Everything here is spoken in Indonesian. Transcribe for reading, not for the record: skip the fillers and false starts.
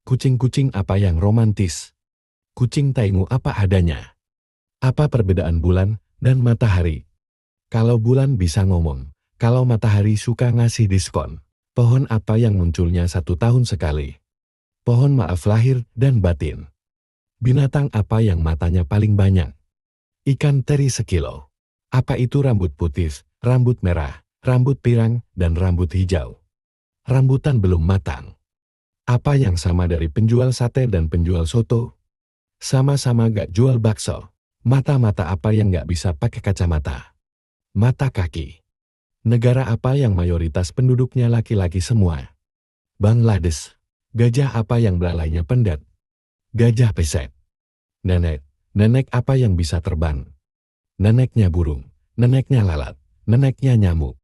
Kucing-kucing apa yang romantis? Kucing Taingu apa adanya? Apa perbedaan bulan dan matahari? Kalau bulan bisa ngomong, kalau matahari suka ngasih diskon. Pohon apa yang munculnya 1 tahun sekali? Pohon maaf lahir dan batin. Binatang apa yang matanya paling banyak? Ikan teri sekilo. Apa itu rambut putih, rambut merah, rambut pirang, dan rambut hijau? Rambutan belum matang. Apa yang sama dari penjual sate dan penjual soto? Sama-sama gak jual bakso. Mata-mata apa yang gak bisa pakai kacamata? Mata kaki. Negara apa yang mayoritas penduduknya laki-laki semua? Bangladesh. Gajah apa yang belalainya pendat? Gajah pesek. Nenek apa yang bisa terbang? Neneknya burung, neneknya lalat, neneknya nyamuk.